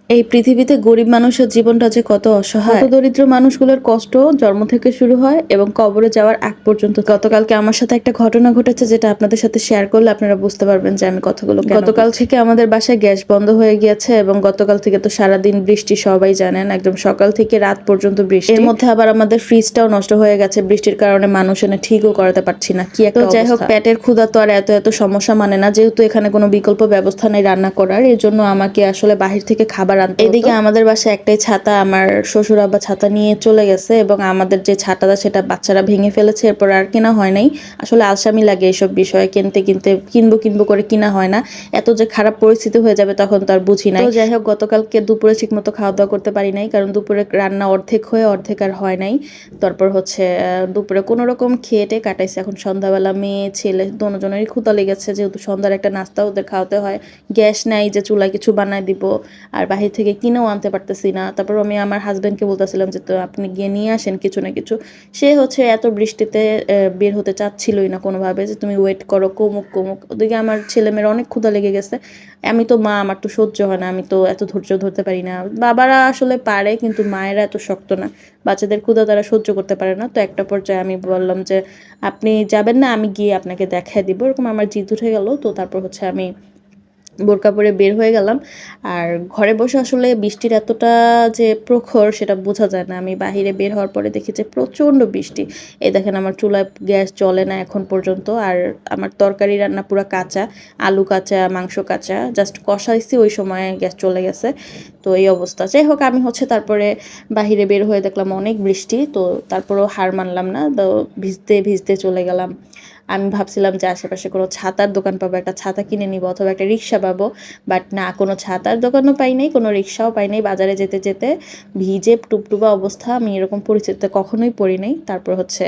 এই পৃথিবীতে গরিব মানুষের জীবনটা যে কত অসহায়, দরিদ্র মানুষগুলোর কষ্ট জন্ম থেকে শুরু হয় এবং কবরে যাওয়ার আগ পর্যন্ত। গতকালকে আমার সাথে একটা ঘটনা ঘটেছে, যেটা আপনাদের সাথে শেয়ার করলে আপনারা বুঝতে পারবেন যে আমি কথাগুলো গতকাল থেকে আমাদের বাসায় গ্যাস বন্ধ হয়ে গিয়েছে এবং গতকাল থেকে তো সারাদিন বৃষ্টি, সবাই জানেন, একদম সকাল থেকে রাত পর্যন্ত বৃষ্টি। এর মধ্যে আবার আমাদের ফ্রিজটাও নষ্ট হয়ে গেছে বৃষ্টির কারণে, মানুষ এনে ঠিকও করাতে পারছি না। কি একটা যাই হোক, পেটের ক্ষুধা তো আর এত এত সমস্যা মানে না, যেহেতু এখানে কোনো বিকল্প ব্যবস্থা নেই রান্না করার, এর জন্য আমাকে আসলে বাহির থেকে খাবার আনতে হতো। এদিকে আমাদের বাসায় একটাই ছাতা, আমার শ্বশুর আব্বা ছাতা নিয়ে চলে গেছে এবং আমাদের যে ছাতাটা সেটা বাচ্চারা ভেঙে ফেলেছে, এরপর আর কেনা হয় নাই। আসলে আলসামি লাগে এসব বিষয়ে, কিনতে কিনতে কিনবো করে কিনা হয় না। এত যে খারাপ পরিস্থিতি হয়ে যাবে তখন তো আর বুঝি নাই। তো যাই হোক, গতকালকে দুপুরে ঠিক মতো খাওয়া দাওয়া করতে পারি নাই, কারণ দুপুরে রান্না অর্ধেক হয়ে অর্ধেক আর হয় নাই। তারপর হচ্ছে দুপুরে কোনো রকম খেয়ে কাটাইছে। এখন সন্ধ্যাবেলা মেয়ে ছেলে দুজনেরই ক্ষুধা লেগেছে, যেহেতু সন্ধ্যার একটা নাস্তা ওদের খাওয়াতে হয়। গ্যাস নাই যে চুলায় কিছু বানায় দিব, আর বাহির থেকে কিনেও আনতে পারতেছি না। তারপর আমি আমার হাজব্যান্ডকে বলতেছিলাম যে তো আপনি গিয়ে নিয়ে আসেন কিছু না কিছু। সে হচ্ছে এত বৃষ্টিতে বের হতে চাচ্ছিলই না কোনোভাবে, যে তুমি ওয়েট করো, কমুক। ওদিকে আমার ছেলেমেয়ের অনেক ক্ষুধা লেগে গেছে। আমি তো মা, আমার তো সহ্য হয় না, আমি তো এত ধৈর্য ধরতে পারি না। বাবারা আসলে পারে, কিন্তু মায়েরা এত শক্ত না, বাচ্চাদের ক্ষুধা তারা সহ্য করতে পারে না। তো একটা পর্যায়ে আমি বললাম যে আপনি যাবেন না, আমি গিয়ে আপনাকে দেখায় দিব। এরকম আমার জিদ উঠে গেল। তো তারপর হচ্ছে আমি বোরকা পরে বের হয়ে গেলাম। আর ঘরে বসে আসলে বৃষ্টির এতটা যে প্রখর সেটা বোঝা যায় না। আমি বাহিরে বের হওয়ার পরে দেখি যে প্রচণ্ড বৃষ্টি। এই দেখেন আমার চুলায় গ্যাস জ্বলে না এখন পর্যন্ত। আর আমার তরকারি রান্না পুরো কাঁচা, আলু কাঁচা, মাংস কাঁচা, জাস্ট কষাইছি ওই সময় গ্যাস চলে গেছে। তো এই অবস্থা। যাই হোক, আমি হচ্ছে তারপরে বাহিরে বের হয়ে দেখলাম অনেক বৃষ্টি। তো তারপরেও হার মানলাম না, তো ভিজতে ভিজতে চলে গেলাম। আমি ভাবছিলাম যে আশেপাশে কোনো ছাতার দোকান পাবো, একটা ছাতা কিনে নিব, অথবা একটা রিক্সা পাবো। বাট না, কোনো ছাতার দোকানও পাই নাই, কোনো রিক্সাও পাই নাই। বাজারে যেতে যেতে ভিজে টুপটুপা অবস্থা। আমি এরকম পরিস্থিতিতে কখনোই পড়ি নাই। তারপর হচ্ছে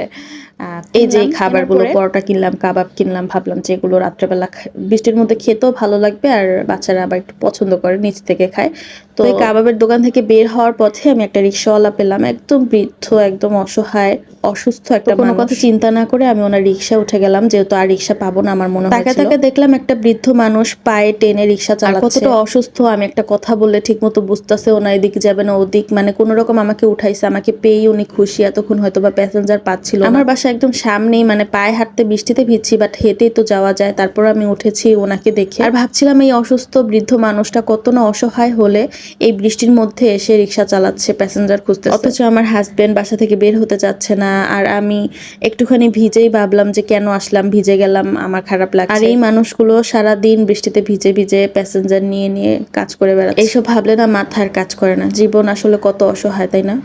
এই যে খাবারগুলো, পরোটা কিনলাম, কাবাব কিনলাম, ভাবলাম যে এগুলো রাত্রেবেলা বৃষ্টির মধ্যে খেতেও ভালো লাগবে, আর বাচ্চারা আবার একটু পছন্দ করে, নিচ থেকে খায়। তো এই কাবাবের দোকান থেকে বের হওয়ার পথে আমি একটা রিক্সাওয়ালা পেলাম, একদম বৃদ্ধ, একদম অসহায়, অসুস্থ একটা মানুষ। কোনো কথা চিন্তা না করে আমি ওনার রিক্সা উঠে গেলাম, যেহেতু আর রিক্সা পাবো না আমার মনে হচ্ছিল। তাকে দেখলাম একটা বৃদ্ধ মানুষ পায়ে টেনে রিক্সা চালাচ্ছে। কতটা অসুস্থ, আমি একটা কথা বললে ঠিক মতো বুঝতেছে ওনা, এদিক যাবে না ওদিক, মানে কোনো রকম আমাকে উঠাইছে। আমাকে পেয়েই উনি খুশি, এতক্ষণ হয়তো বা প্যাসেঞ্জার পাচ্ছিল। আমার বাসা একদম সামনেই, মানে পায়ে হাঁটতে বৃষ্টিতে ভিজছি, বাট হেঁটেই তো যাওয়া যায়। তারপর আমি উঠেছি ওনাকে দেখে, আর ভাবছিলাম এই অসুস্থ বৃদ্ধ মানুষটা কত না অসহায় হলে এই বৃষ্টির মধ্যে এসে রিক্সা চালাচ্ছে, প্যাসেঞ্জার খুঁজতেছে। অথচ আমার হাজবেন্ড বাসা থেকে বের হতে চাচ্ছে না, আর আমি একটুখানি ভিজেই ভাবলাম যে কেন আসলাম, ভিজে গেলাম, আমার খারাপ লাগছে। আর এই মানুষগুলো সারাদিন বৃষ্টিতে ভিজে ভিজে প্যাসেঞ্জার নিয়ে কাজ করে বেড়াচ্ছে। এইসব ভাবলে না মাথার কাজ করে না, জীবন আসলে কত অসহায়, তাই না?